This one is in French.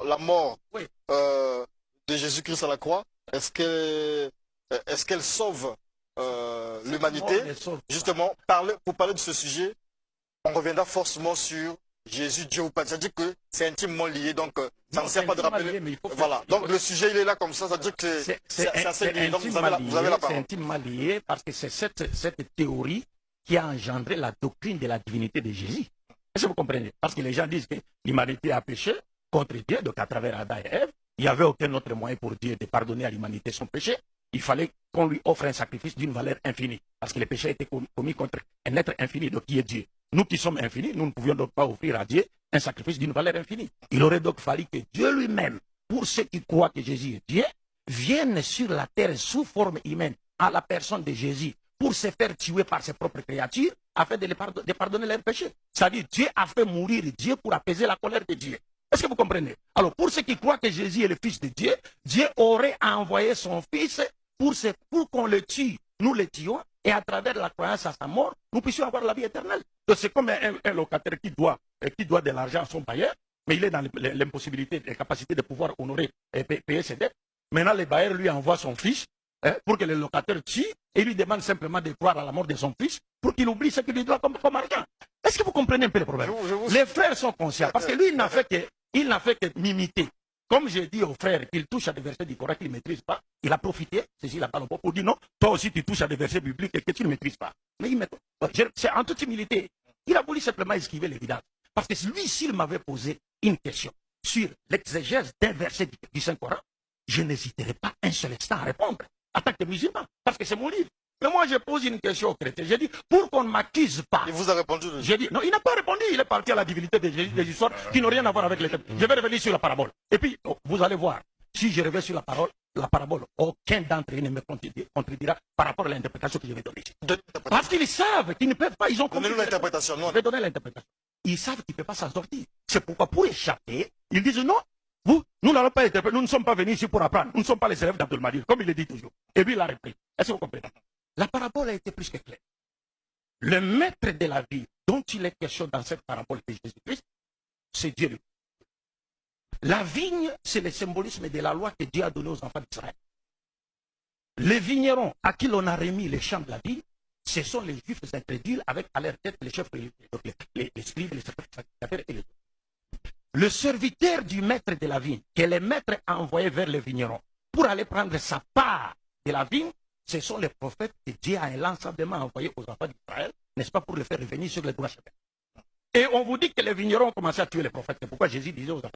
la mort Oui. de Jésus-Christ à la croix, est-ce qu'elle sauve l'humanité? Justement, pour parler de ce sujet, on reviendra forcément sur Jésus, Dieu ou pas. C'est-à-dire que c'est intimement lié, donc ça ne sert pas de rappeler. Voilà, donc le sujet il est là comme ça veut dire que c'est assez lié. Donc vous avez la parole. C'est intimement lié parce que c'est cette théorie qui a engendré la doctrine de la divinité de Jésus. Est-ce que vous comprenez? Parce que les gens disent que l'humanité a péché contre Dieu, donc à travers Adam et Ève, il n'y avait aucun autre moyen pour Dieu de pardonner à l'humanité son péché. Il fallait qu'on lui offre un sacrifice d'une valeur infinie, parce que le péché a été commis contre un être infini, donc qui est Dieu. Nous qui sommes infinis, nous ne pouvions donc pas offrir à Dieu un sacrifice d'une valeur infinie. Il aurait donc fallu que Dieu lui-même, pour ceux qui croient que Jésus est Dieu, vienne sur la terre sous forme humaine, à la personne de Jésus, pour se faire tuer par ses propres créatures, afin de pardonner leurs péchés. C'est-à-dire, Dieu a fait mourir Dieu pour apaiser la colère de Dieu. Est-ce que vous comprenez? Alors, pour ceux qui croient que Jésus est le Fils de Dieu, Dieu aurait envoyé son Fils pour qu'on le tue. Nous le tuons, et à travers la croyance à sa mort, nous puissions avoir la vie éternelle. C'est comme un locataire qui doit de l'argent à son bailleur, mais il est dans l'impossibilité, l'incapacité de pouvoir honorer et payer ses dettes. Maintenant, le bailleur lui envoie son fils pour que le locataire tue et lui demande simplement de croire à la mort de son fils pour qu'il oublie ce qu'il lui doit comme argent. Est-ce que vous comprenez un peu le problème? Les frères sont conscients, parce que lui, il n'a fait que m'imiter. Comme j'ai dit aux frères qu'il touche à des versets du Coran qu'il ne maîtrise pas, il a profité, c'est la parole pour dire non, toi aussi tu touches à des versets bibliques et que tu ne maîtrises pas. Mais c'est en toute humilité. Il a voulu simplement esquiver l'évidence. Parce que lui, s'il m'avait posé une question sur l'exégèse d'un verset du Saint-Coran, je n'hésiterais pas un seul instant à répondre en tant que musulman, parce que c'est mon livre. Mais moi, je pose une question aux chrétiens. J'ai dit, pour qu'on ne m'accuse pas. Il vous a répondu. J'ai dit, non, il n'a pas répondu. Il est parti à la divinité des histoires qui n'ont rien à voir avec les thèmes. Je vais revenir sur la parabole. Et puis, vous allez voir, si je reviens sur la parabole, aucun d'entre eux ne me contredira par rapport à l'interprétation que je vais donner. Parce qu'ils savent qu'ils ne peuvent pas, ils ont compris. Donnez-nous l'interprétation. Je vais donner l'interprétation. Ils savent qu'ils ne peuvent pas s'en sortir. C'est pourquoi, pour échapper, ils disent non. Nous n'allons pas interpréter, nous ne sommes pas venus ici pour apprendre. Nous ne sommes pas les élèves d'Abdul-Mahdi, comme il le dit toujours. Et puis il a repris. Est-ce que vous comprenez? La parabole a été plus que claire. Le maître de la vie dont il est question dans cette parabole de Jésus-Christ, c'est Dieu. La vigne, c'est le symbolisme de la loi que Dieu a donnée aux enfants d'Israël. Les vignerons à qui l'on a remis les champs de la vigne, ce sont les juifs incrédules avec à leur tête les chefs, les scribes, les sacrificateurs et les autres. Le serviteur du maître de la vigne, que le maître a envoyé vers les vignerons pour aller prendre sa part de la vigne, ce sont les prophètes que Dieu a inlassablement envoyés aux enfants d'Israël, n'est-ce pas, pour les faire revenir sur le droit chemin. Et on vous dit que les vignerons ont commencé à tuer les prophètes. C'est pourquoi Jésus disait aux enfants.